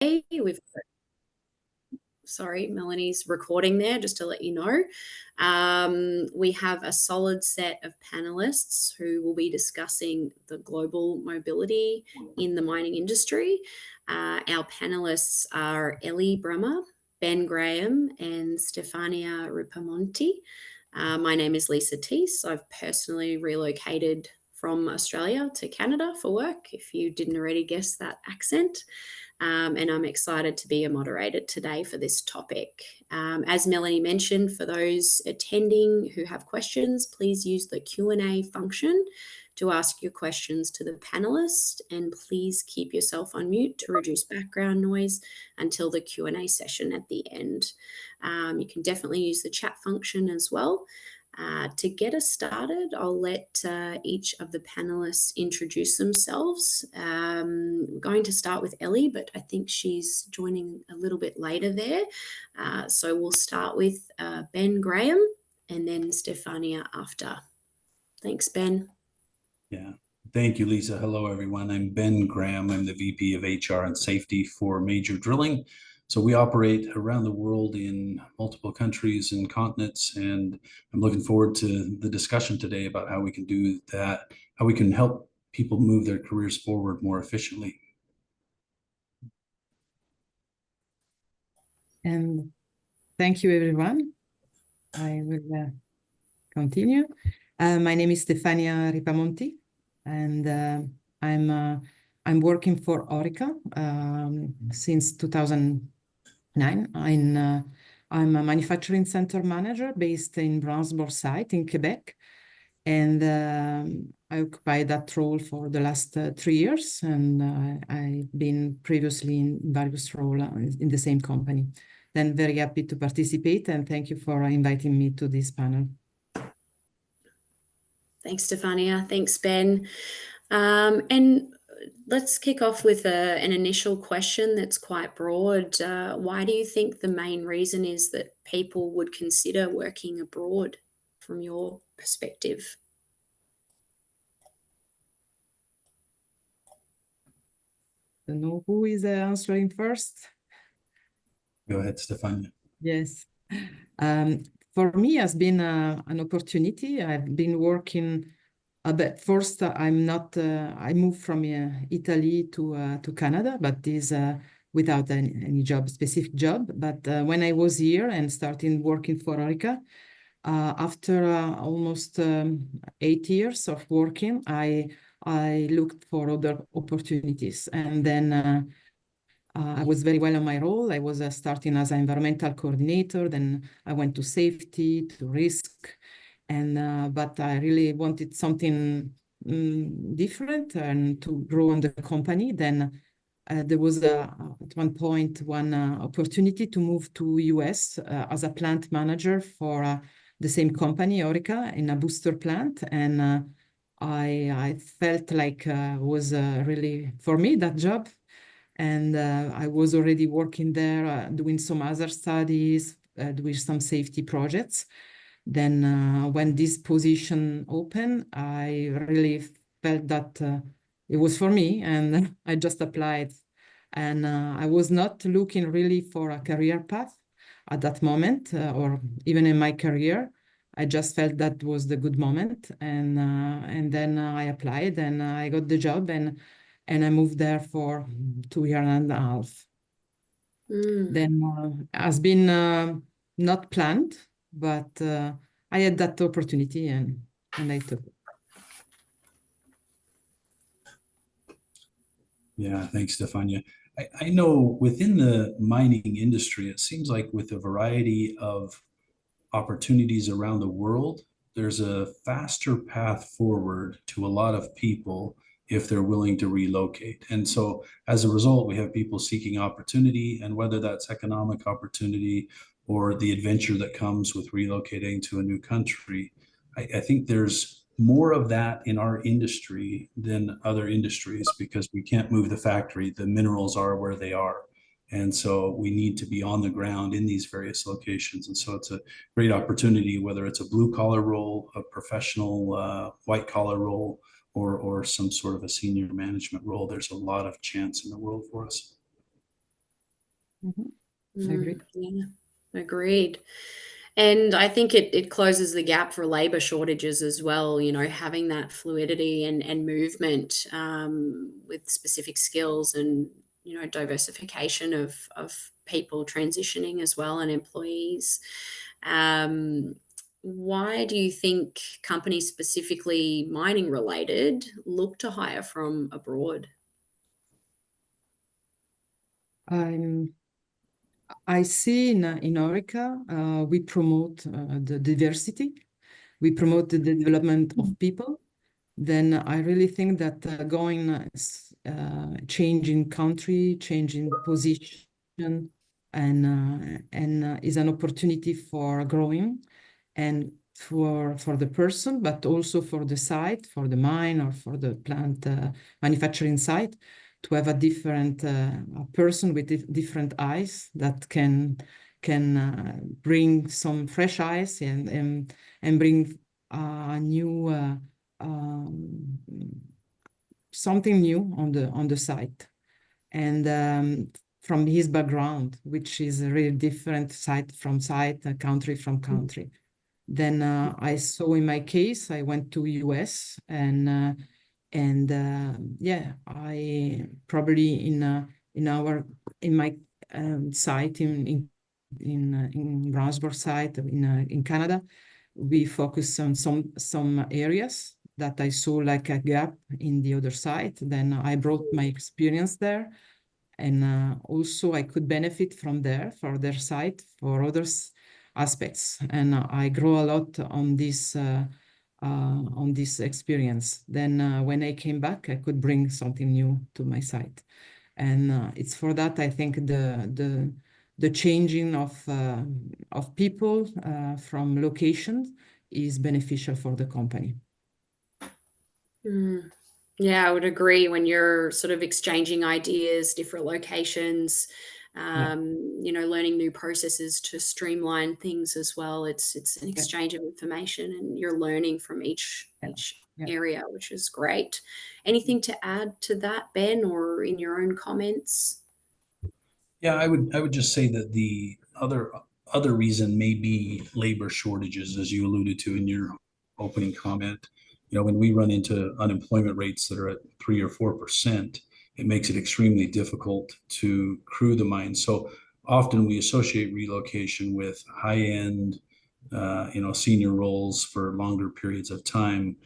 We've Sorry, Melanie's recording there, just to let you know. We have a solid set of panelists who will be discussing the global mobility in the mining industry. Our panelists are Ellie Brummer, Ben Graham, and Stefania Ripamonti. My name is Lisa Thiess. I've personally relocated from Australia to Canada for work, if you didn't already guess that accent. And I'm excited to be a moderator today for this topic. As Melanie mentioned, for those attending who have questions, please use the Q&A function to ask your questions to the panelists, and please keep yourself on mute to reduce background noise until the Q&A session at the end. You can definitely use the chat function as well. To get us started, I'll let each of the panelists introduce themselves. We're going to start with Ellie, but I think she's joining a little bit later there. So we'll start with Ben Graham and then Stefania after. Thanks, Ben. Yeah, thank you, Lisa. Hello, everyone. I'm Ben Graham. I'm the VP of HR and Safety for Major Drilling. So we operate around the world in multiple countries and continents, and I'm looking forward to the discussion today about how we can do that, how we can help people move their careers forward more efficiently. And thank you, everyone. I will continue. My name is Stefania Ripamonti, and I'm working for Orica since 2009. I'm a manufacturing center manager based in Brownsburg site in Quebec, and I occupy that role for the last 3 years, and I've been previously in various roles in the same company. Then very happy to participate, and thank you for inviting me to this panel. Thanks, Stefania. Thanks, Ben. And let's kick off with an initial question that's quite broad. Why do you think the main reason is that people would consider working abroad from your perspective? I don't know who is answering first. Go ahead, Stefania. Yes. For me, it's been an opportunity. I've been working. But first, I moved from Italy to Canada, but this without any specific job. But when I was here and started working for Orica, after almost 8 years of working, I looked for other opportunities, and then I was very well on my role. I was starting as an environmental coordinator, then I went to safety, to risk, and but I really wanted something different and to grow on the company. Then there was at one point one opportunity to move to US as a plant manager for the same company, Orica, in a booster plant, and I felt like it was really for me that job. And I was already working there, doing some other studies, doing some safety projects. Then when this position opened, I really felt that it was for me, and I just applied. And I was not looking really for a career path at that moment, or even in my career. I just felt that was the good moment, and then I applied, and I got the job, and I moved there for 2 years and a half. Then has been not planned, but I had that opportunity, and I took it. Yeah, thanks, Stefania. I know within the mining industry, it seems like with a variety of opportunities around the world, there's a faster path forward to a lot of people if they're willing to relocate. And so as a result, we have people seeking opportunity, and whether that's economic opportunity or the adventure that comes with relocating to a new country, I think there's more of that in our industry than other industries because we can't move the factory. The minerals are where they are. And so we need to be on the ground in these various locations. And so it's a great opportunity, whether it's a blue collar role, a professional white collar role, or some sort of a senior management role. There's a lot of chance in the world for us. I agree. Yeah, agreed. And I think it closes the gap for labour shortages as well, having that fluidity and movement with specific skills and, diversification of people transitioning as well and employees. Why do you think companies, specifically mining related, look to hire from abroad? I see in Orica, we promote the diversity. We promote the development of people. Then I really think that changing country, changing position, and is an opportunity for growing, and for the person, but also for the site, for the mine, or for the plant manufacturing site, to have a different person with different eyes that can bring some fresh eyes and bring a new something new on the site, and from his background, which is a really different site from site, country from country. Then I saw in my case, I went to US, and yeah, I probably in my site in Brownsburg site in Canada, we focus on some areas that I saw like a gap in the other side. Then I brought my experience there, and also I could benefit from there for their site for others aspects, and I grow a lot on this experience. Then when I came back, I could bring something new to my site, and it's for that I think the changing of people from locations is beneficial for the company. Yeah, I would agree. When you're sort of exchanging ideas, different locations, learning new processes to streamline things as well. It's an exchange of information, and you're learning from each area, which is great. Anything to add to that, Ben, or in your own comments? Yeah, I would just say that the other reason may be labor shortages, as you alluded to in your opening comment. When we run into unemployment rates that are at 3 or 4%, it makes it extremely difficult to crew the mine. So often we associate relocation with high-end, senior roles for longer periods of time.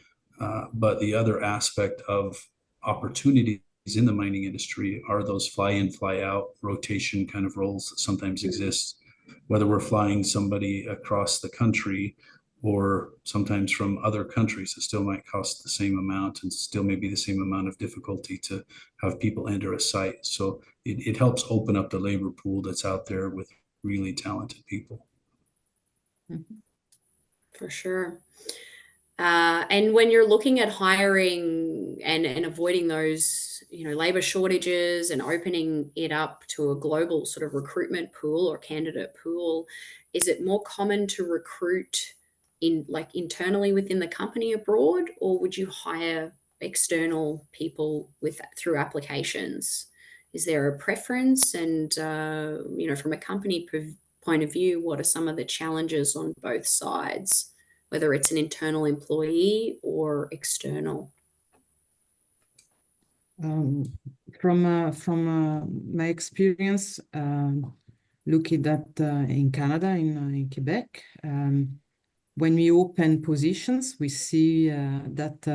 But the other aspect of opportunities in the mining industry are those fly in, fly out rotation kind of roles that sometimes exist, whether we're flying somebody across the country or sometimes from other countries. It still might cost the same amount and still may be the same amount of difficulty to have people enter a site. So it helps open up the labor pool that's out there with really talented people. For sure. And when you're looking at hiring and avoiding those, labor shortages and opening it up to a global sort of recruitment pool or candidate pool, is it more common to recruit internally within the company abroad, or would you hire external people through applications? Is there a preference? And, from a company point of view, what are some of the challenges on both sides, whether it's an internal employee or external? From my experience, looking at in Canada, in Quebec, when we open positions, we see that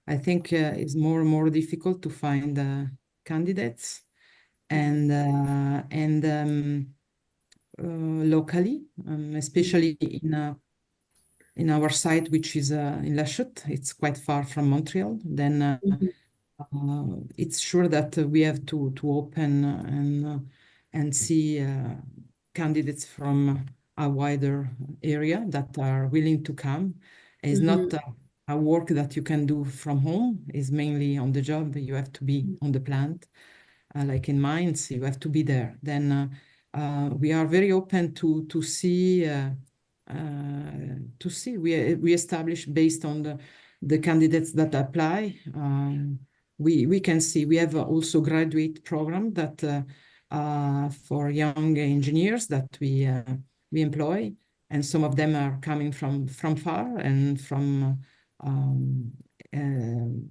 I think it's more and more difficult to find candidates, and locally, especially in our site, which is in La Chute. It's quite far from Montreal. Then it's sure that we have to open and see candidates from a wider area that are willing to come. It's not a work that you can do from home. It's mainly on the job. You have to be on the plant. Like in mines, you have to be there. Then we are very open to see. We establish based on the candidates that apply. We can see we have also graduate program that for young engineers that we employ, and some of them are coming from far and from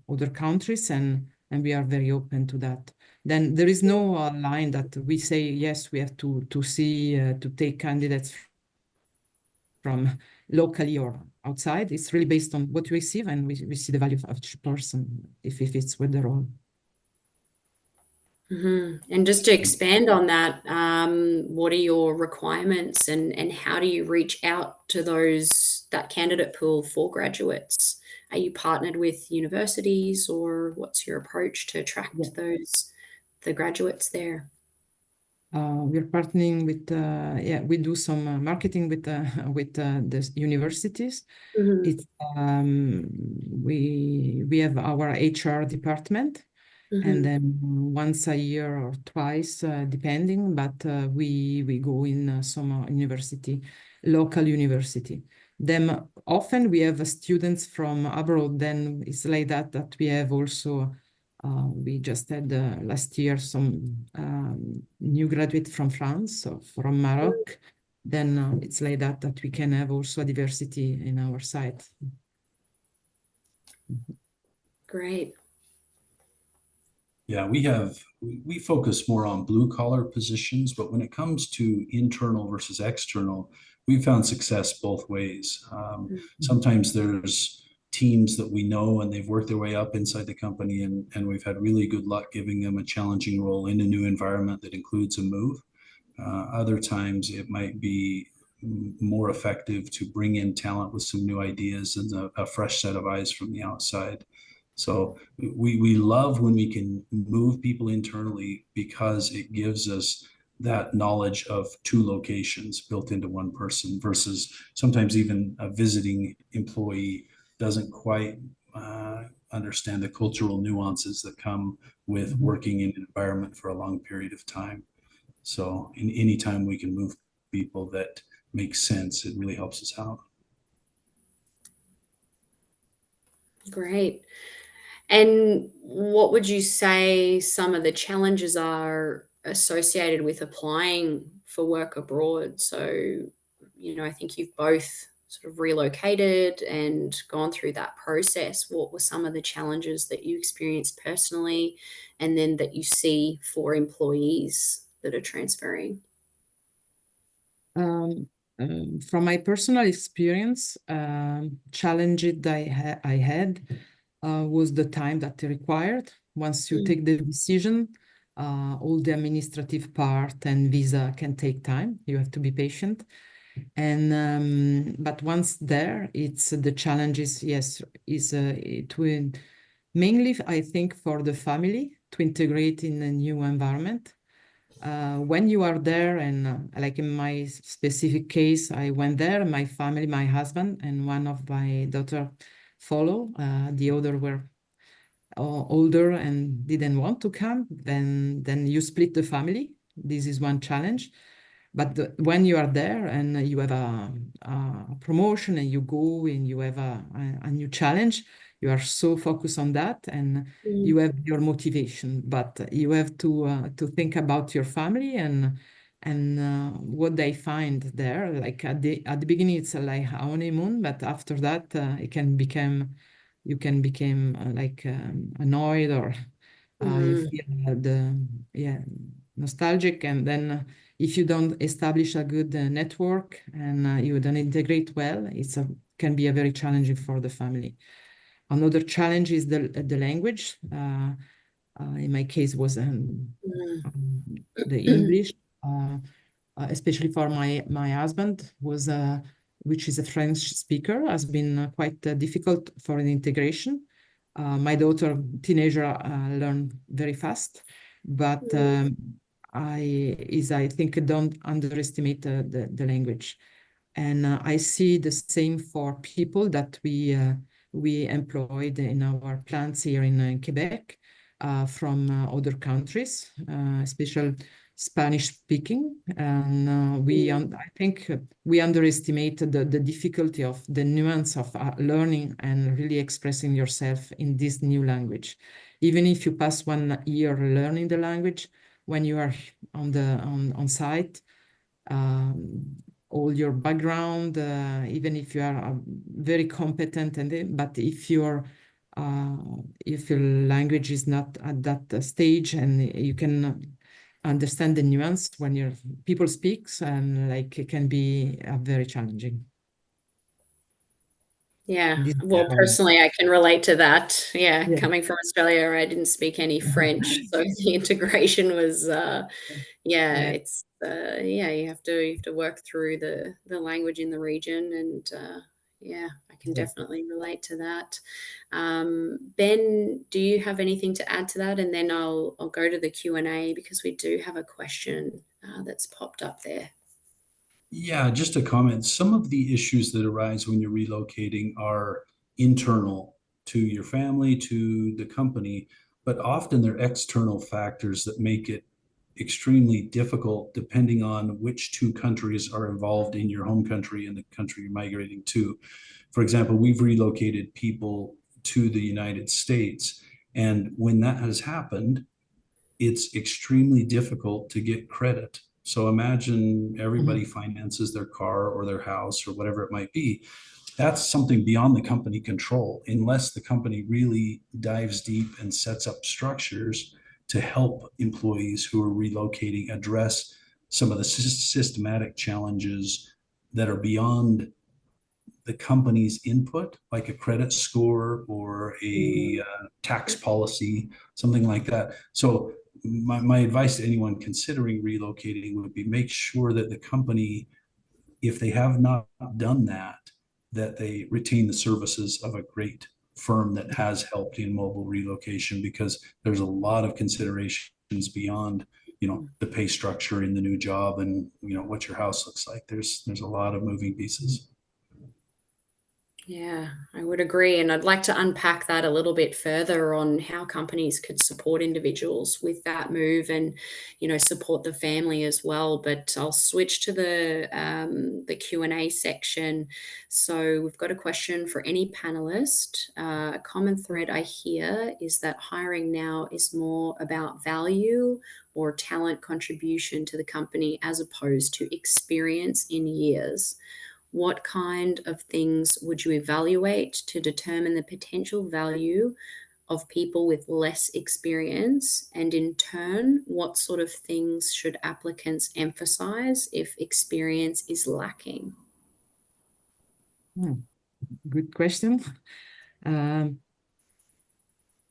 other countries, and we are very open to that. Then there is no line that we say yes, we have to take candidates from locally or outside. It's really based on what we receive, and we see the value of each person if it fits with the role. And just to expand on that, what are your requirements, and how do you reach out to that candidate pool for graduates? Are you partnered with universities, or what's your approach to attract the graduates there? We're partnering with we do some marketing with the universities. It's we have our HR department. And then once a year or twice, depending, but we go in some university, local university. Then often we have students from abroad. Then it's like that we have also, we just had last year some new graduate from France or from Morocco. Then it's like that we can have also a diversity in our site. Great. Yeah, we focus more on blue collar positions, but when it comes to internal versus external, we've found success both ways. Sometimes there's teams that we know and they've worked their way up inside the company, and we've had really good luck giving them a challenging role in a new environment that includes a move. Other times it might be more effective to bring in talent with some new ideas and a fresh set of eyes from the outside. So we love when we can move people internally, because it gives us that knowledge of two locations built into one person, versus sometimes even a visiting employee doesn't quite understand the cultural nuances that come with working in an environment for a long period of time. So in any time we can move people that makes sense, it really helps us out. Great. And what would you say some of the challenges are associated with applying for work abroad? So, I think you've both sort of relocated and gone through that process. What were some of the challenges that you experienced personally, and then that you see for employees that are transferring? From my personal experience, challenge I had was the time that required. Once you take the decision, all the administrative part and visa can take time. You have to be patient. And but once there, it's the challenges. Yes, is to mainly I think for the family to integrate in a new environment. When you are there, and like in my specific case, I went there, my family, my husband, and one of my daughter follow. The other were older and didn't want to come. Then you split the family. This is one challenge. But when you are there and you have a promotion and you go and you have a new challenge, you are so focused on that, and you have your motivation. But you have to think about your family and what they find there. Like at the beginning, it's like a honeymoon, but after that, you can become like annoyed, or you feel nostalgic, and then if you don't establish a good network and you don't integrate well, can be a very challenging for the family. Another challenge is the language. In my case, was the English, especially for my husband, which is a French speaker, has been quite difficult for an integration. My daughter, teenager, learned very fast, but I think don't underestimate the language. And I see the same for people that we employed in our plants here in Quebec, from other countries, especially Spanish speaking. And I think we underestimate the difficulty of the nuance of learning and really expressing yourself in this new language. Even if you pass 1 year learning the language, when you are on site. All your background, even if you are very competent, but if your language is not at that stage, and you can understand the nuance when your people speaks, and like it can be very challenging. Yeah, This, well, personally, I can relate to that. Yeah, coming from Australia, I didn't speak any French, so the integration was, it's you have to work through the language in the region, and I can definitely relate to that. Ben, do you have anything to add to that? And then I'll go to the Q&A, because we do have a question that's popped up there. Yeah, just a comment. Some of the issues that arise when you're relocating are internal to your family, to the company, but often they're external factors that make it extremely difficult depending on which two countries are involved in your home country and the country you're migrating to. For example, we've relocated people to the United States, and when that has happened, it's extremely difficult to get credit. So imagine everybody finances their car or their house or whatever it might be. That's something beyond the company control, unless the company really dives deep and sets up structures to help employees who are relocating address some of the systematic challenges that are beyond the company's input, like a credit score or a tax policy, something like that. So my advice to anyone considering relocating would be make sure that the company, if they have not done that, that they retain the services of a great firm that has helped in mobile relocation, because there's a lot of considerations beyond, the pay structure in the new job and, what your house looks like. There's a lot of moving pieces. Yeah, I would agree. And I'd like to unpack that a little bit further on how companies could support individuals with that move and, support the family as well. But I'll switch to the Q&A section. So we've got a question for any panelist. A common thread I hear is that hiring now is more about value or talent contribution to the company as opposed to experience in years. What kind of things would you evaluate to determine the potential value of people with less experience? And in turn, what sort of things should applicants emphasize if experience is lacking? Good question.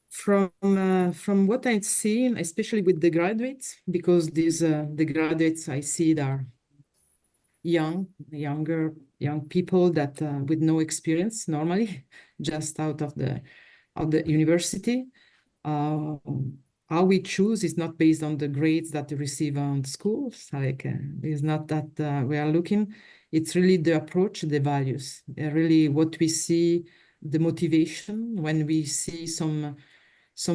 From what I've seen, especially with the graduates, because the graduates I see that are young people that with no experience normally, just out of the university. How we choose is not based on the grades that they receive on schools. It's not that we are looking. It's really the approach, the values, really what we see, the motivation when we see some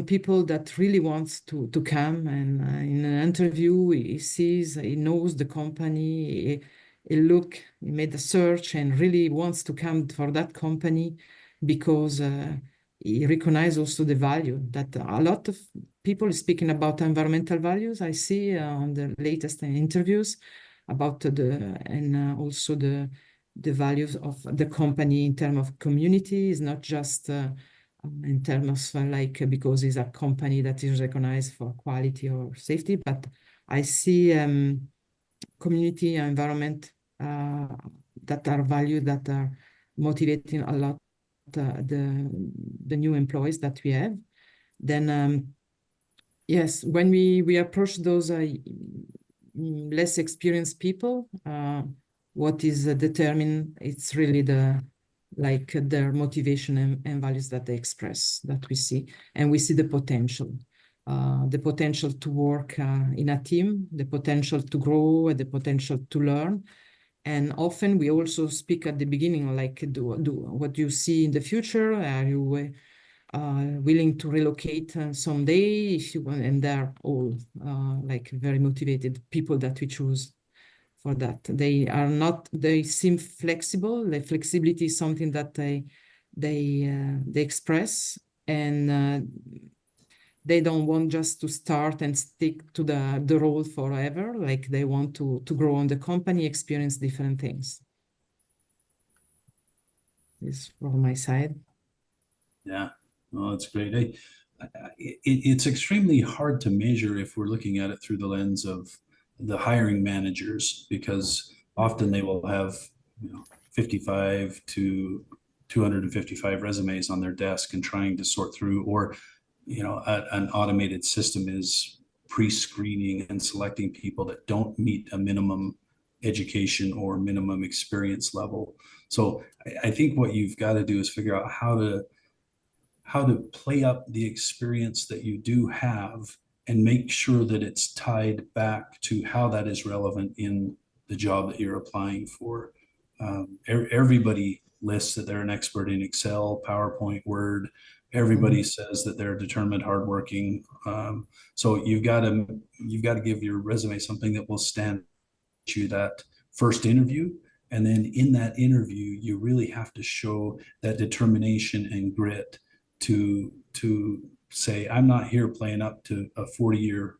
people that really wants to come, and in an interview he knows the company, he made a search and really wants to come for that company because he recognizes also the value that a lot of people speaking about environmental values. I see on the latest interviews about also the values of the company in terms of community is not just in terms of because it's a company that is recognized for quality or safety, but I see community and environment that are valued, that are motivating a lot the new employees that we have. Then yes, when we approach those less experienced people, what is determined, it's really their motivation and values that they express, that we see, and we see the potential to work in a team, the potential to grow, the potential to learn. And often we also speak at the beginning, do what you see in the future. Are you willing to relocate someday if you want? And they're all very motivated people that we choose for that. They seem flexible. The flexibility is something that they express, and they don't want just to start and stick to the role forever. Like they want to grow on the company, experience different things. This from my side. Yeah, well, that's great. It's extremely hard to measure if we're looking at it through the lens of the hiring managers, because often they will have, 55 to 255 resumes on their desk and trying to sort through, or, an automated system is pre-screening and selecting people that don't meet a minimum education or minimum experience level. So I think what you've got to do is figure out how to play up the experience that you do have and make sure that it's tied back to how that is relevant in the job that you're applying for. Everybody lists that they're an expert in Excel, PowerPoint, Word. Everybody says that they're determined, hardworking. So you've got to give your resume something that will stand you that first interview. And then in that interview, you really have to show that determination and grit to say, I'm not here playing up to a 40-year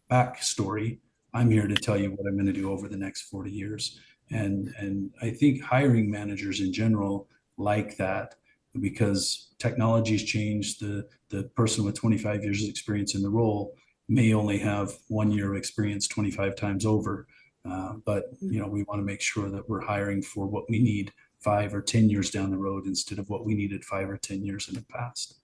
backstory. I'm here to tell you what I'm going to do over the next 40 years. And I think hiring managers in general like that, because technology's changed. The person with 25 years of experience in the role may only have 1 year of experience 25 times over. But we want to make sure that we're hiring for what we need 5 or 10 years down the road instead of what we needed 5 or 10 years in the past.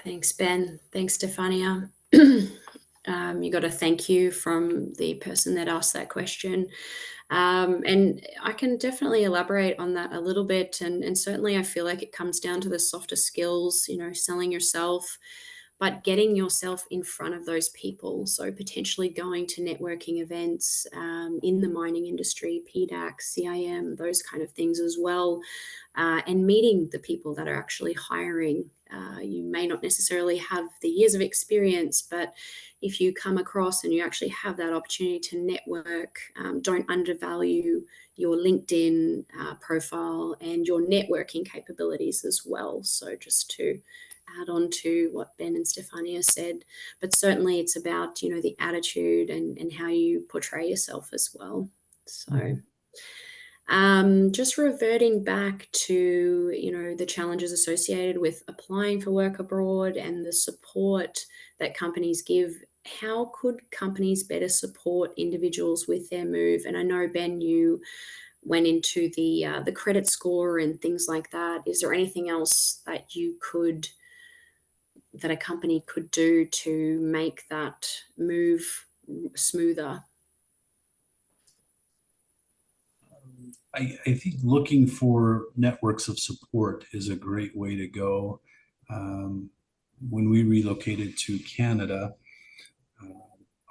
Thanks, Ben. Thanks, Stefania. You got a thank you from the person that asked that question. And I can definitely elaborate on that a little bit. And certainly I feel like it comes down to the softer skills, selling yourself, but getting yourself in front of those people. So potentially going to networking events in the mining industry, PDAC, CIM, those kind of things as well, and meeting the people that are actually hiring. You may not necessarily have the years of experience, but if you come across and you actually have that opportunity to network, don't undervalue your LinkedIn profile and your networking capabilities as well. So just to add on to what Ben and Stefania said, but certainly it's about, the attitude and how you portray yourself as well. So just reverting back to, the challenges associated with applying for work abroad and the support that companies give, how could companies better support individuals with their move? And I know, Ben, you went into the credit score and things like that. Is there anything else that a company could do to make that move smoother? I think looking for networks of support is a great way to go. When we relocated to Canada,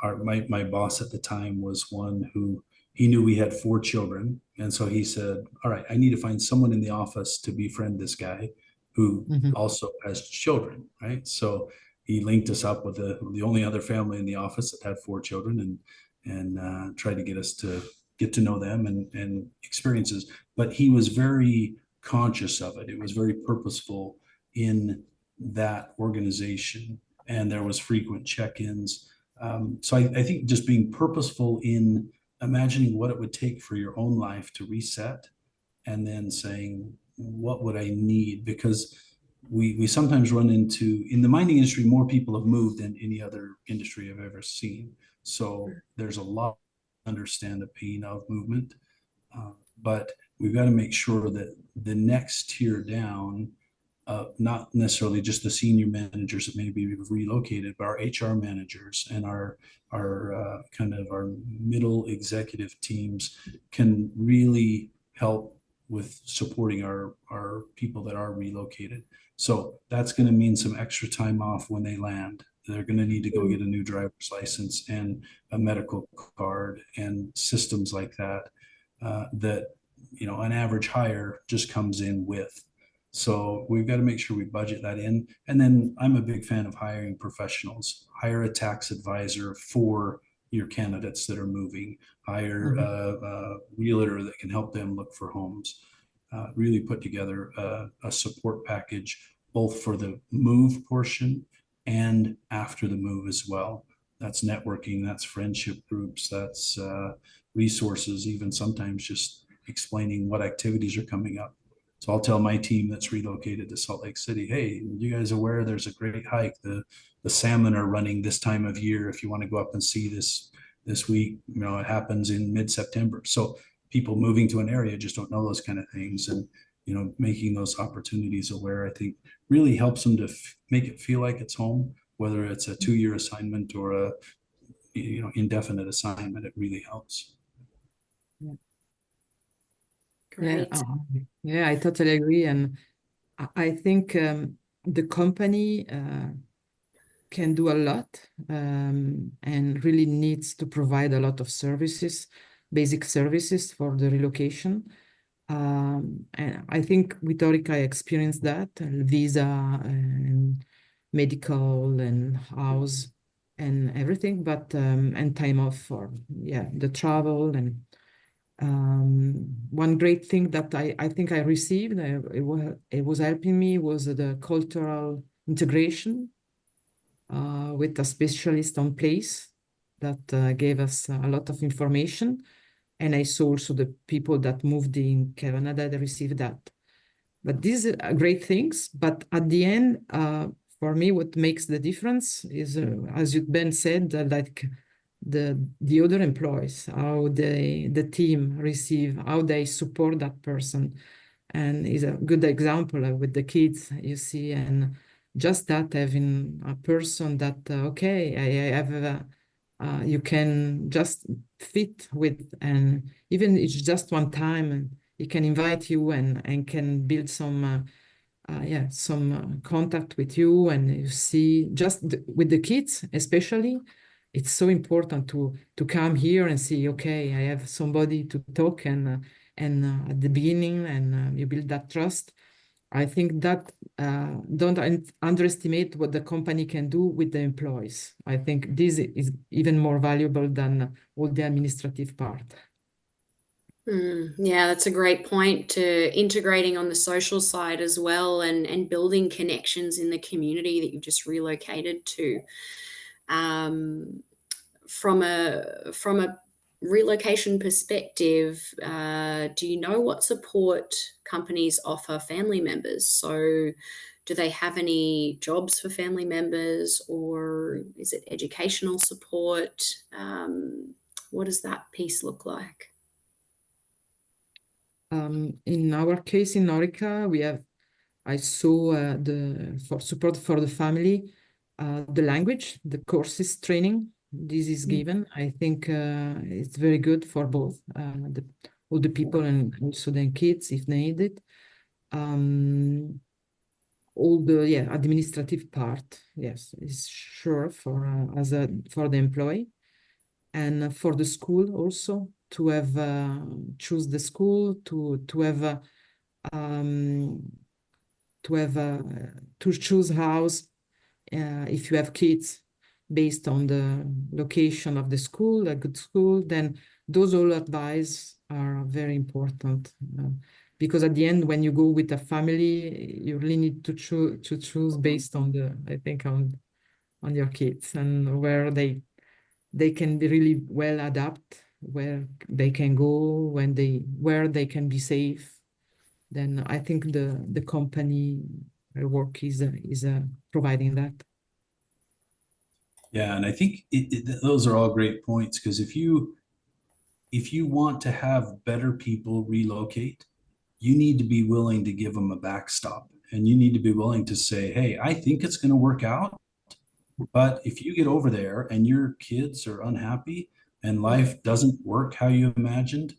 my boss at the time was one who, he knew we had 4 children. And so he said, all right, I need to find someone in the office to befriend this guy who also has children, right? So he linked us up with the only other family in the office that had 4 children, and tried to get us to get to know them and experiences. But he was very conscious of it. It was very purposeful in that organization, and there was frequent check-ins. So I think just being purposeful in imagining what it would take for your own life to reset, and then saying, what would I need? Because we sometimes run into, in the mining industry, more people have moved than any other industry I've ever seen. So there's a lot to understand the pain of movement. But we've got to make sure that the next tier down, not necessarily just the senior managers that maybe have relocated, but our HR managers and our kind of our middle executive teams can really help with supporting our people that are relocated. So that's going to mean some extra time off when they land. They're going to need to go get a new driver's license and a medical card and systems like that, that, an average hire just comes in with. So we've got to make sure we budget that in. And then I'm a big fan of hiring professionals. Hire a tax advisor for your candidates that are moving. Hire a realtor that can help them look for homes. Really put together a support package both for the move portion and after the move as well. That's networking, that's friendship groups, that's resources, even sometimes just explaining what activities are coming up. So I'll tell my team that's relocated to Salt Lake City, hey, you guys aware there's a great hike? The salmon are running this time of year. If you want to go up and see this week, you know, it happens in mid-September. So people moving to an area just don't know those kind of things. And, you know, making those opportunities aware, I think really helps them to make it feel like it's home, whether it's a 2-year assignment or a, you know, indefinite assignment. It really helps. Yeah, Great. yeah, I totally agree. And I think the company can do a lot and really needs to provide a lot of services, basic services for the relocation. And I think with Orica, I experienced that, visa and medical and house and everything, but and time off for the travel. And one great thing that I think I received, it was helping me, was the cultural integration with a specialist on place that gave us a lot of information. And I saw also the people that moved in Canada that received that. But these are great things. But at the end, for me, what makes the difference is, as you Ben said, like the other employees, how the team receive, how they support that person. And is a good example with the kids, you see, and just that having a person that, okay, I have you can just fit with, and even it's just one time, and he can invite you and can build some contact with you, and you see just with the kids especially, it's so important to come here and see, okay, I have somebody to talk and at the beginning, and you build that trust. I think that don't underestimate what the company can do with the employees. I think this is even more valuable than all the administrative part. Yeah, that's a great point, to integrating on the social side as well, and building connections in the community that you've just relocated to. From a relocation perspective, do you know what support companies offer family members? So do they have any jobs for family members, or is it educational support? What does that piece look like? In our case in Orica, I saw for support for the family, the language, the courses training. This is given. I think it's very good for both all the people and also the kids if needed. All the administrative part, yes, is sure for for the employee, and for the school also to have choose the school to have to choose house if you have kids based on the location of the school, a good school. Then those all advice are very important, because at the end, when you go with a family, you really need to choose based on I think on your kids, and where they can be really well adapt, where they can go, where they can be safe. Then I think the company work is providing that. Yeah, and I think those are all great points, because if you want to have better people relocate, you need to be willing to give them a backstop, and you need to be willing to say, hey, I think it's going to work out, but if you get over there and your kids are unhappy and life doesn't work how you imagined,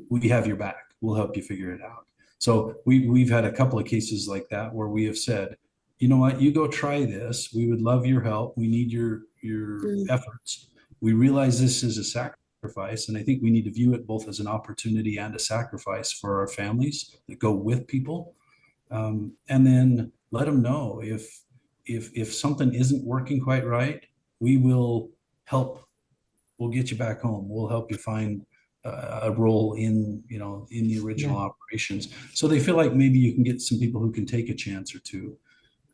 we have your back. We'll help you figure it out. So we've had a couple of cases like that where we have said, you know what, you go try this. We would love your help. We need your efforts. We realize this is a sacrifice, and I think we need to view it both as an opportunity and a sacrifice for our families that go with people. And then let them know if something isn't working quite right, we will help. We'll get you back home. We'll help you find a role in, in the original operations. So they feel like maybe you can get some people who can take a chance or two.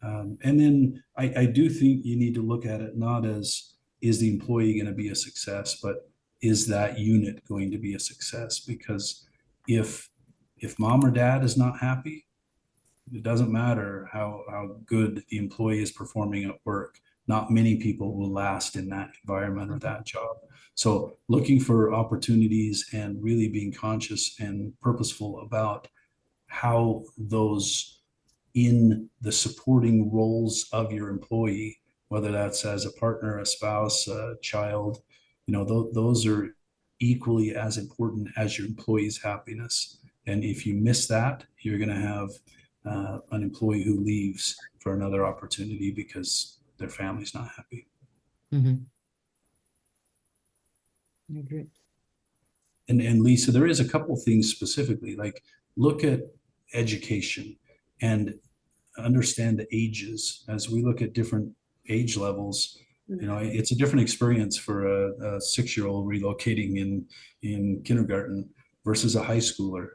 And then I do think you need to look at it not as, is the employee going to be a success, but is that unit going to be a success? Because if mom or dad is not happy, it doesn't matter how good the employee is performing at work. Not many people will last in that environment or that job. So looking for opportunities and really being conscious and purposeful about how those in the supporting roles of your employee, whether that's as a partner, a spouse, a child, those are equally as important as your employee's happiness. And if you miss that, you're going to have an employee who leaves for another opportunity because their family's not happy. Mm-hmm. I agree. And Lisa, there is a couple things specifically, like look at education and understand the ages. As we look at different age levels, it's a different experience for a 6-year-old relocating in kindergarten versus a high schooler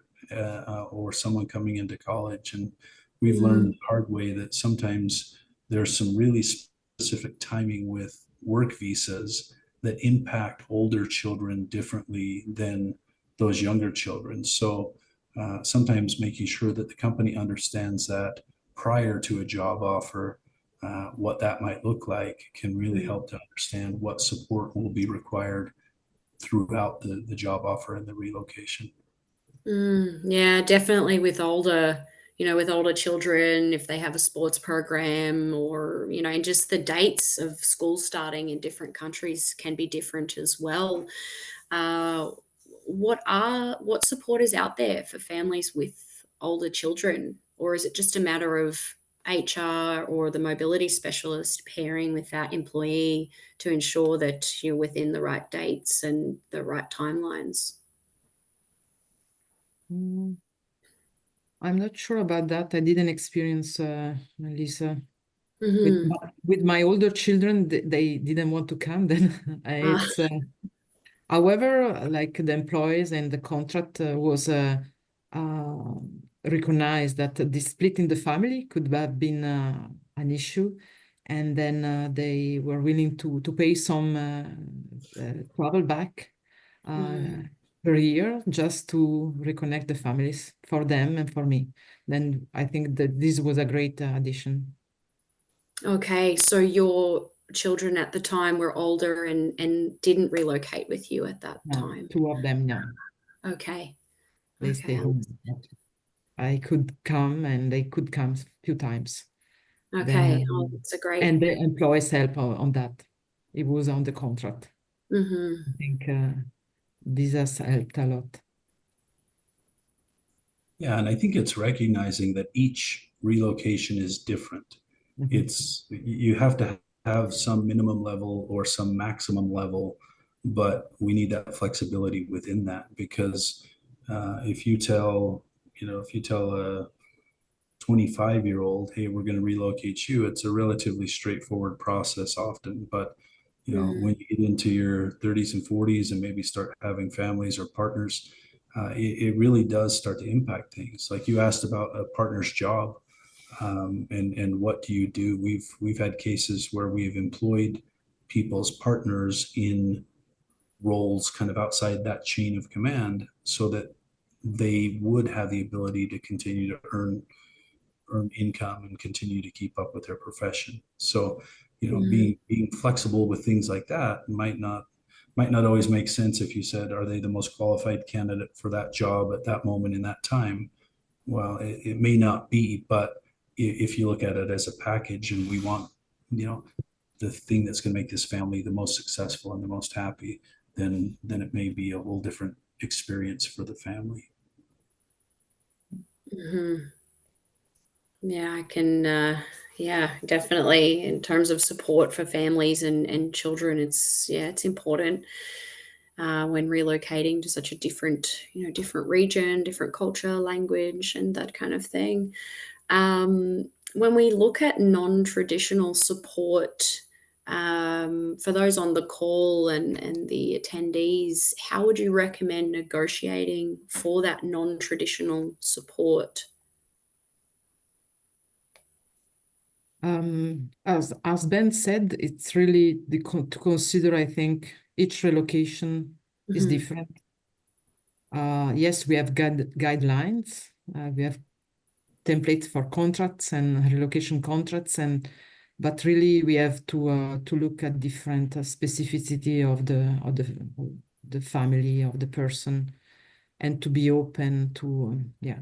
or someone coming into college. And we've learned the hard way that sometimes there's some really specific timing with work visas that impact older children differently than those younger children. So sometimes making sure that the company understands that prior to a job offer, what that might look like can really help to understand what support will be required throughout the job offer and the relocation. Yeah, definitely with older, with older children, if they have a sports program or, and just the dates of school starting in different countries can be different as well. What support is out there for families with older children, or is it just a matter of HR or the mobility specialist pairing with that employee to ensure that you're within the right dates and the right timelines? I'm not sure about that. I didn't experience, Lisa. Mm-hmm. With my older children, they didn't want to come then. It's however, like the employees and the contract was recognized that the split in the family could have been an issue, and then they were willing to pay some travel back per year just to reconnect the families for them and for me. Then I think that this was a great addition. Okay, so your children at the time were older and didn't relocate with you at that No, time. 2 of them, no, Okay. they Okay. stay home. I could come and they could come a few times. Okay. Oh, Then, that's a great. and the employees help on that. It was on the contract. Mm-hmm. I think this has helped a lot. Yeah, and I think it's recognizing that each relocation is different. You have to have some minimum level or some maximum level, but we need that flexibility within that because if you tell a 25-year-old, hey, we're going to relocate you, it's a relatively straightforward process often. But when you get into your 30s and 40s and maybe start having families or partners, it really does start to impact things. Like you asked about a partner's job, and what do you do? We've had cases where we've employed people's partners in roles kind of outside that chain of command so that they would have the ability to continue to earn income and continue to keep up with their profession. So, being flexible with things like that might not always make sense if you said, are they the most qualified candidate for that job at that moment in that time? Well, it may not be, but if you look at it as a package and we want, the thing that's going to make this family the most successful and the most happy, then it may be a whole different experience for the family. Mm-hmm. Yeah, I can, yeah, definitely in terms of support for families and children, it's important when relocating to such a different, different region, different culture, language, and that kind of thing. When we look at non-traditional support For those on the call and the attendees, how would you recommend negotiating for that non-traditional support? As Ben said, it's really to consider, I think, each relocation is different. Yes, we have guidelines. We have templates for contracts and relocation contracts, but really we have to look at different specificity of the family of the person, and to be open to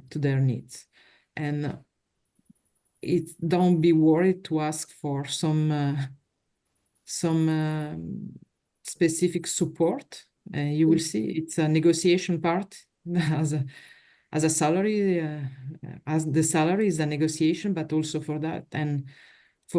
their needs. And don't be worried to ask for some specific support. You will see it's a negotiation part as a salary, as the salary is a negotiation, but also for that. And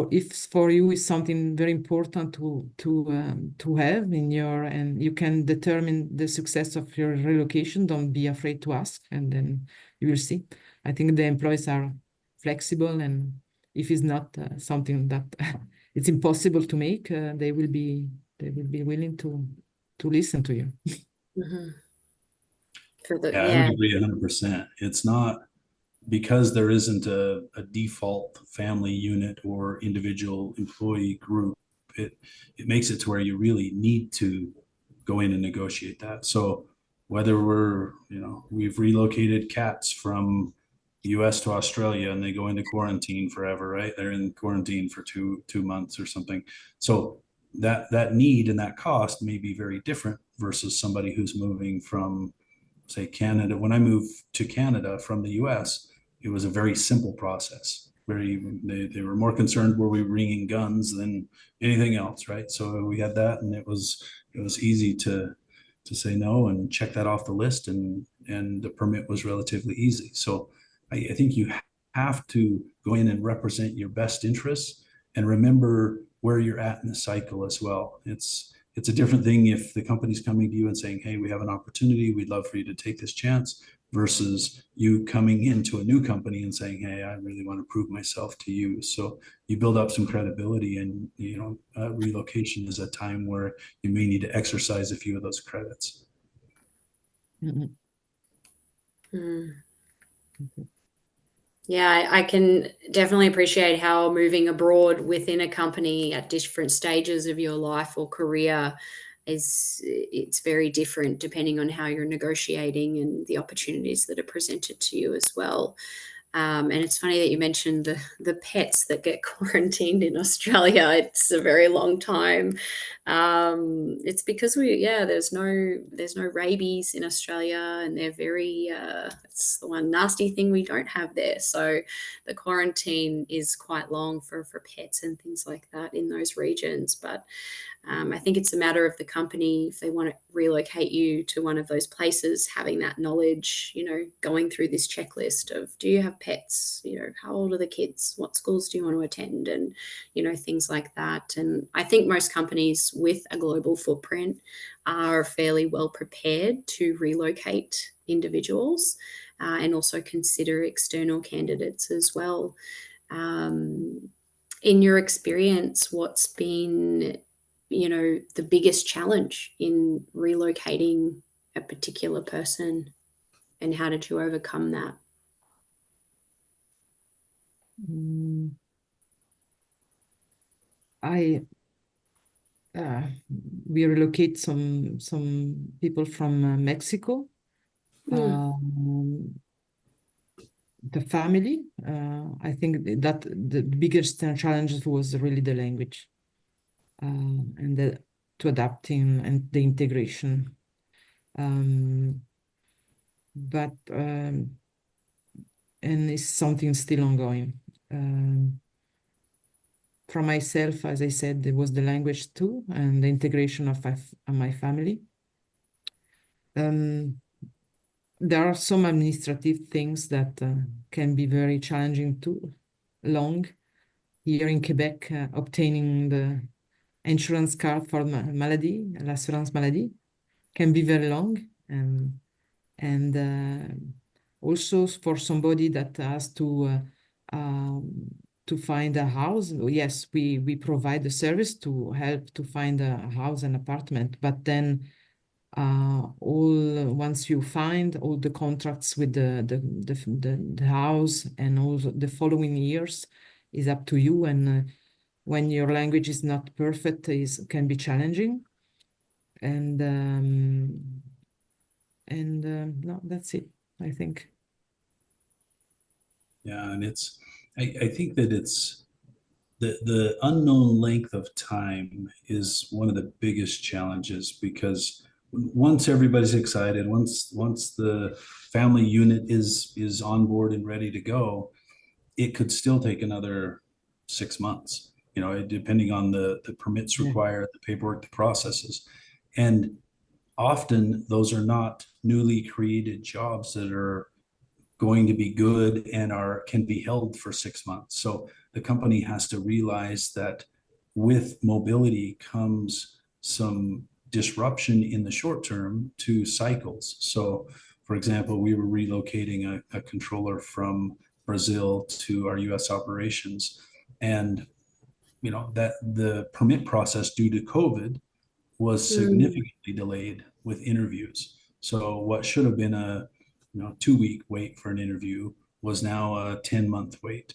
if for you is something very important to have in your, and you can determine the success of your relocation, don't be afraid to ask, and then you will see. I think the employees are flexible, and if it's not something that it's impossible to make, they will be willing to listen to you. I would agree 100%. It's not because there isn't a default family unit or individual employee group. It makes it to where you really need to go in and negotiate that. So whether we've relocated cats from the US to Australia and they go into quarantine forever, right? They're in quarantine for two months or something. So that need and that cost may be very different versus somebody who's moving from, say, Canada. When I moved to Canada from the US, it was a very simple process. They were more concerned were we bringing guns than anything else, right? So we had that, and it was easy to say no and check that off the list, and the permit was relatively easy. So I think you have to go in and represent your best interests and remember where you're at in the cycle as well. It's a different thing if the company's coming to you and saying, hey, we have an opportunity, we'd love for you to take this chance, versus you coming into a new company and saying, hey, I really want to prove myself to you. So you build up some credibility, and relocation is a time where you may need to exercise a few of those credits. Yeah, I can definitely appreciate how moving abroad within a company at different stages of your life or career it's very different depending on how you're negotiating and the opportunities that are presented to you as well. And it's funny that you mentioned the pets that get quarantined in Australia. It's a very long time. It's because there's no rabies in Australia, and they're very it's the one nasty thing we don't have there. So the quarantine is quite long for pets and things like that in those regions. But I think it's a matter of the company, if they want to relocate you to one of those places, having that knowledge, going through this checklist of, do you have pets? How old are the kids? What schools do you want to attend? And, things like that. And I think most companies with a global footprint are fairly well prepared to relocate individuals and also consider external candidates as well. In your experience, what's been the biggest challenge in relocating a particular person, and how did you overcome that? We relocate some people from Mexico. The family, I think that the biggest challenge was really the language, and to adapting and the integration. But and it's something still ongoing. For myself, as I said, it was the language too, and the integration of my family. There are some administrative things that can be very challenging too. Here in Quebec, obtaining the insurance card for maladie, l'assurance maladie, can be very long, and also for somebody that has to to find a house. Yes, we provide the service to help to find a house and apartment, but then once you find all the contracts with the house and all the following years is up to you. And when your language is not perfect, can be challenging. And no, that's it, I think. Yeah, and I think that it's the unknown length of time is one of the biggest challenges, because once everybody's excited, once the family unit is on board and ready to go, it could still take another 6 months, depending on the permits Yeah. required, the paperwork, the processes. And often those are not newly created jobs that are going to be good and can be held for 6 months. So the company has to realize that with mobility comes some disruption in the short term to cycles. So, for example, we were relocating a controller from Brazil to our US operations, and that the permit process due to COVID was significantly delayed with interviews. So what should have been a 2-week wait for an interview was now a 10-month wait.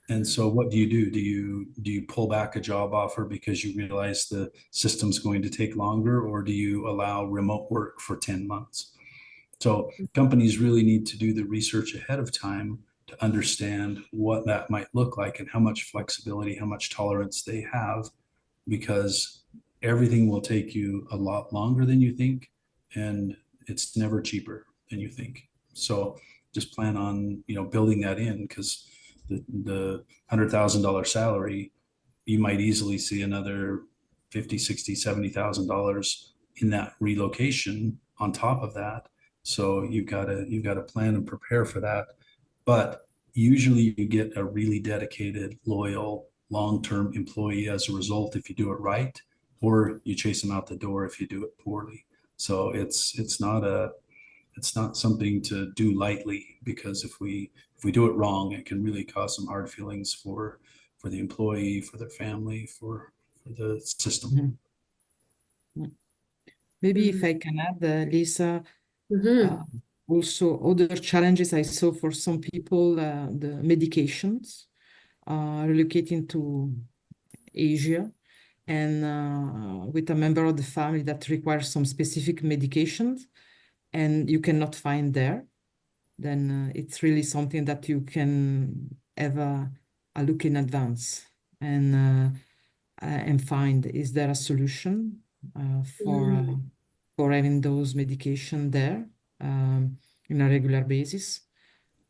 And so what do? Do you pull back a job offer because you realize the system's going to take longer, or do you allow remote work for 10 months? So companies really need to do the research ahead of time to understand what that might look like and how much flexibility, how much tolerance they have, because everything will take you a lot longer than you think, and it's never cheaper than you think. So just plan on, building that in, because the $100,000 salary, you might easily see another 50, 60, $70,000 in that relocation on top of that. So you've got to plan and prepare for that. But usually you get a really dedicated, loyal, long-term employee as a result if you do it right, or you chase them out the door if you do it poorly. So it's not something to do lightly, because if we do it wrong, it can really cause some hard feelings for the employee, for their family, for the system. Maybe if I can add, Lisa, also other challenges I saw for some people, the medications, relocating to Asia, and with a member of the family that requires some specific medications, and you cannot find there, then it's really something that you can have a look in advance and find, is there a solution for having those medication there in a regular basis.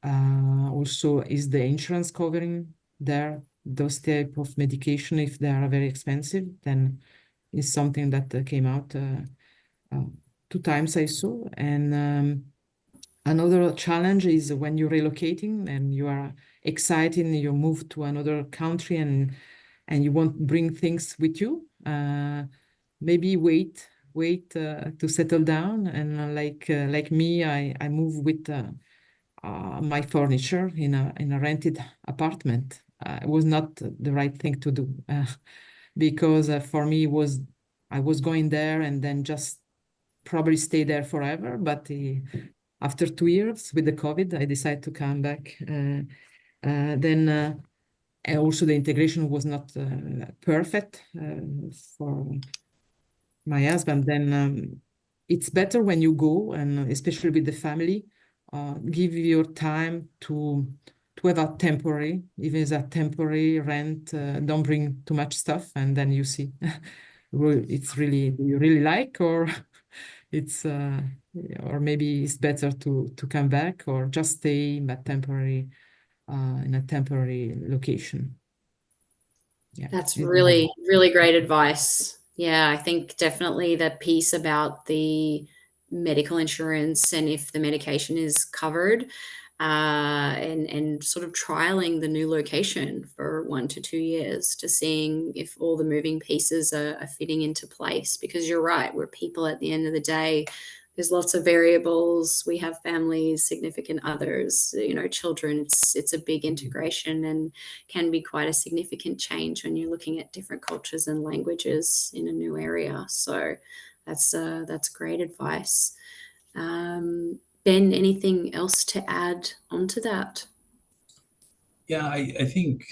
Also, is the insurance covering there those type of medication? If they are very expensive, then it's something that came out 2 times I saw. And another challenge is when you're relocating and you are excited and you move to another country and you want to bring things with you, maybe wait to settle down. And like me, I move with my furniture in a rented apartment. It was not the right thing to do because for me I was going there and then just probably stay there forever. But after 2 years with the COVID, I decided to come back. Then also the integration was not perfect for my husband. Then it's better when you go, and especially with the family, give your time to have a temporary, even as a temporary rent. Don't bring too much stuff, and then you see it's really, do you really like, or it's or maybe it's better to come back or just stay in a temporary location. Yeah, That's really, really great advice. Yeah, I think definitely the piece about the medical insurance and if the medication is covered, and sort of trialing the new location for 1 to 2 years to seeing if all the moving pieces are fitting into place. Because you're right, we're people at the end of the day. there's lots of variables. We have families, significant others, children. It's a big integration and can be quite a significant change when you're looking at different cultures and languages in a new area. So that's great advice. Ben, anything else to add onto that? Yeah, I think,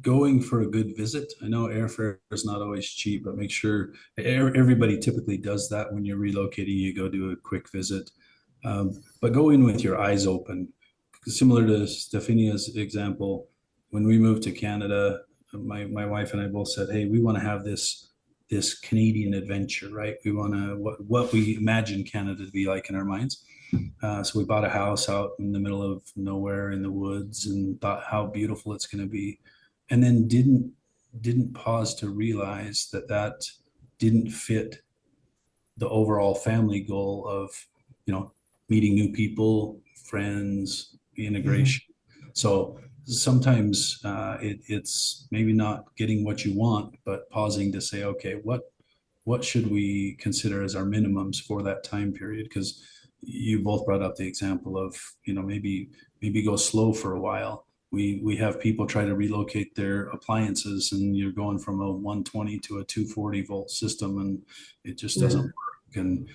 going for a good visit. I know airfare is not always cheap, but make sure everybody typically does that when you're relocating. You go do a quick visit, but go in with your eyes open. Similar to Stefania's example, when we moved to Canada, my wife and I both said, "Hey, we want to have this Canadian adventure, right? We want to what we imagine Canada to be like in our minds." So we bought a house out in the middle of nowhere in the woods and thought how beautiful it's going to be, and then didn't pause to realize that didn't fit the overall family goal of, meeting new people, friends, integration. So sometimes it's maybe not getting what you want, but pausing to say, okay, what should we consider as our minimums for that time period? Because you both brought up the example of, maybe go slow for a while. We have people try to relocate their appliances, and you're going from a 120 to a 240 volt system, and it just doesn't work. And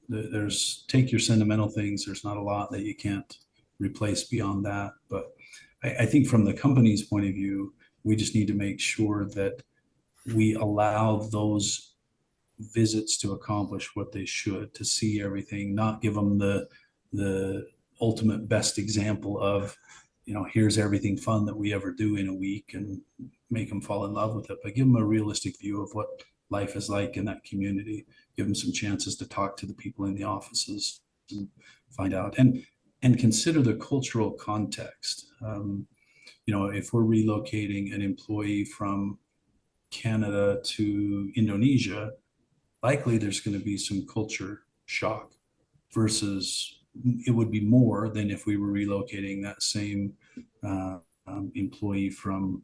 there's take your sentimental things. There's not a lot that you can't replace beyond that. But I think from the company's point of view, we just need to make sure that we allow those visits to accomplish what they should, to see everything, not give them the ultimate best example of, here's everything fun that we ever do in a week and make them fall in love with it, but give them a realistic view of what life is like in that community. Give them some chances to talk to the people in the offices and find out, and consider the cultural context. If we're relocating an employee from Canada to Indonesia, likely there's going to be some culture shock, versus it would be more than if we were relocating that same employee from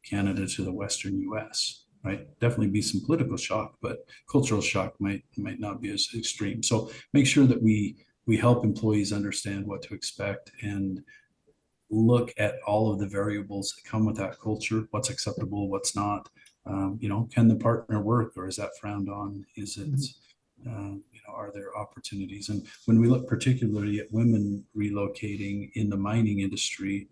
Canada to the Western US, right? Definitely be some political shock, but cultural shock might not be as extreme. So make sure that we help employees understand what to expect and look at all of the variables that come with that culture, what's acceptable, what's not. Can the partner work, or is that frowned on? Is it, are there opportunities? And when we look particularly at women relocating in the mining industry,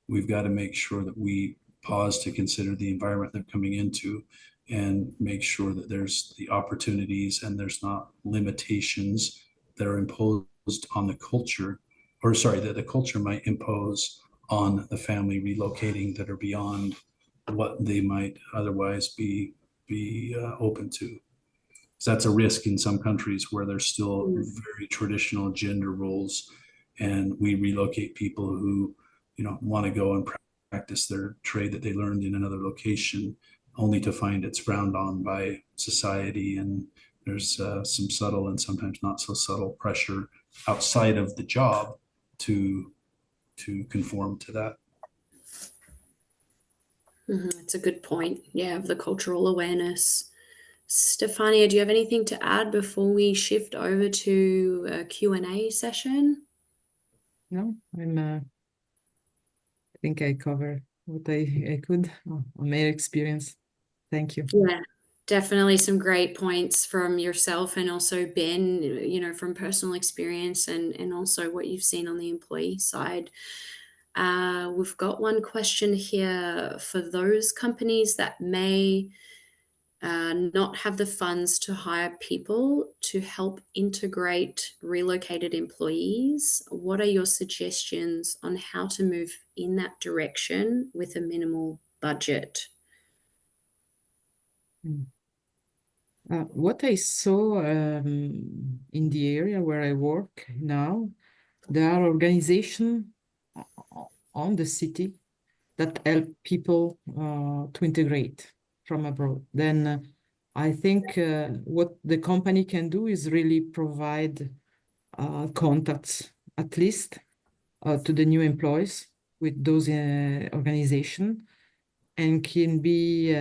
we've got to make sure that we pause to consider the environment they're coming into and make sure that there's the opportunities and there's not limitations that are imposed on the culture, or sorry, that the culture might impose on the family relocating, that are beyond what they might otherwise be open to. So that's a risk in some countries where there's still very traditional gender roles, and we relocate people who, want to go and practice their trade that they learned in another location, only to find it's frowned on by society. And there's some subtle and sometimes not so subtle pressure outside of the job to conform to that. That's a good point. Yeah, of the cultural awareness. Stefania, do you have anything to add before we shift over to a Q&A session? No, I think I covered what I could on my experience. Thank you. Yeah, definitely some great points from yourself and also Ben, from personal experience and also what you've seen on the employee side. We've got one question here for those companies that may not have the funds to hire people to help integrate relocated employees. What are your suggestions on how to move in that direction with a minimal budget? What I saw in the area where I work now, there are organizations on the city that help people to integrate from abroad. Then I think what the company can do is really provide contacts, at least to the new employees with those organizations, and can be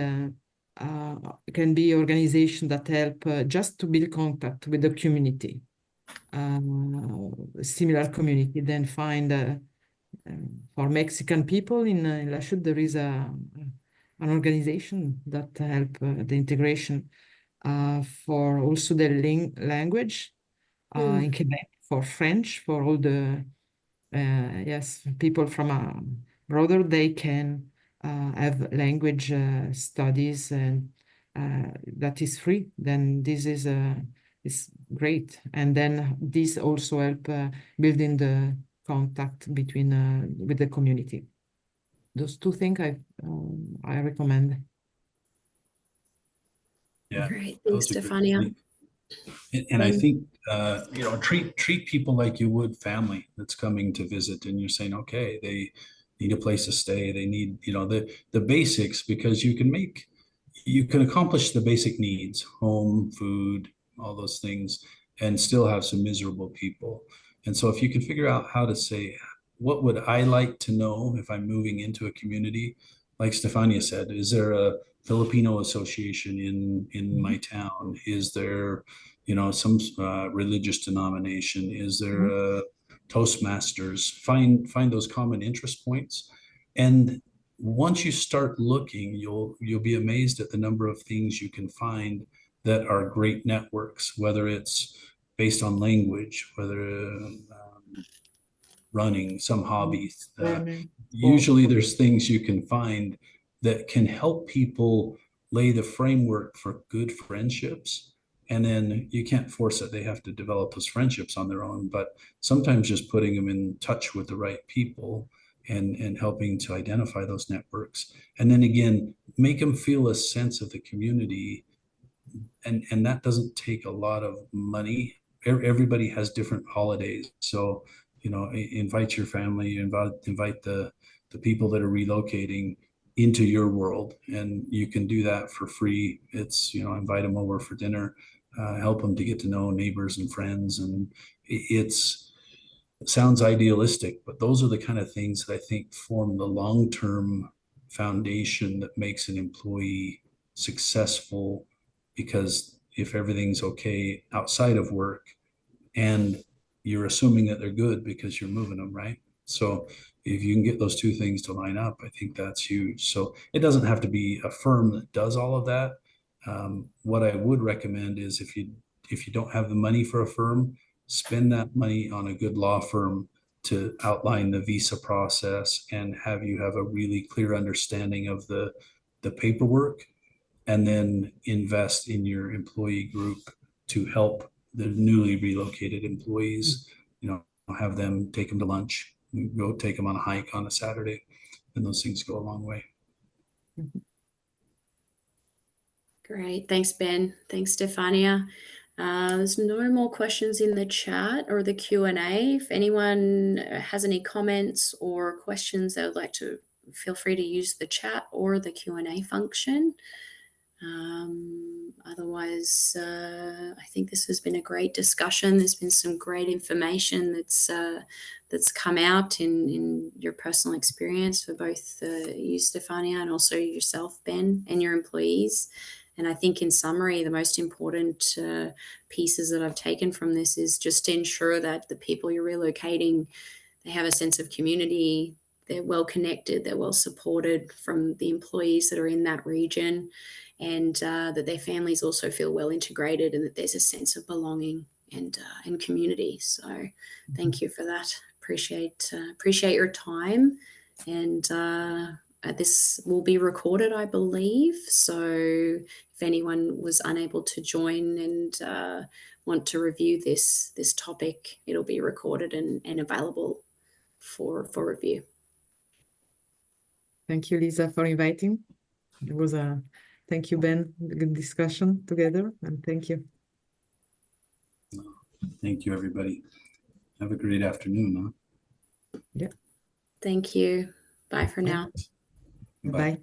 can be organizations that help just to build contact with the community, similar community. Then find for Mexican people in La Chute, there is an organization that help the integration for also the language in Quebec, for French, for all the yes, people from broader, they can have language studies, and that is free. Then this is great, and then this also help building the contact between with the community. Those two things I recommend. Yeah, Great. Thanks, those are good. Stefania. And I think treat people like you would family that's coming to visit, and you're saying, okay, they need a place to stay, they need the basics, because you can accomplish the basic needs, home, food, all those things, and still have some miserable people. And so if you can figure out how to say, what would I like to know if I'm moving into a community, like Stefania said, is there a Filipino association in my town? Is there some religious denomination? Is there a Toastmasters? Find those common interest points, and once you start looking, you'll be amazed at the number of things you can find that are great networks, whether it's based on language, whether running, some hobbies. Usually there's things you can find that can help people lay the framework for good friendships. And then you can't force it. They have to develop those friendships on their own. But sometimes just putting them in touch with the right people and helping to identify those networks. And then again, make them feel a sense of the community. And that doesn't take a lot of money. Everybody has different holidays. So, invite your family, invite the people that are relocating into your world, and you can do that for free. It's, invite them over for dinner, help them to get to know neighbors and friends. And it sounds idealistic, but those are the kind of things that I think form the long-term foundation that makes an employee successful. Because if everything's okay outside of work, and you're assuming that they're good because you're moving them, right? So if you can get those two things to line up, I think that's huge. So it doesn't have to be a firm that does all of that. What I would recommend is, if you don't have the money for a firm, spend that money on a good law firm to outline the visa process and have a really clear understanding of the paperwork, and then invest in your employee group to help the newly relocated employees. Have them, take them to lunch, go take them on a hike on a Saturday, and those things go a long way. Great. Thanks, Ben. Thanks, Stefania. There's no more questions in the chat or the Q&A. If anyone has any comments or questions, they would like to, feel free to use the chat or the Q&A function. Otherwise, I think this has been a great discussion. There's been some great information that's come out in your personal experience for both you, Stefania, and also yourself, Ben, and your employees. And I think in summary, the most important pieces that I've taken from this is just to ensure that the people you're relocating, they have a sense of community, they're well connected, they're well supported from the employees that are in that region, and that their families also feel well integrated, and that there's a sense of belonging and community. So thank you for that. Appreciate your time. And this will be recorded, I believe. So if anyone was unable to join and want to review this topic, it'll be recorded and available for review. Thank you, Lisa, for inviting. It was thank you, Ben, good discussion together, and thank you. Thank you, everybody. Have a great afternoon. Yeah. Thank you. Bye for now. Bye. Bye.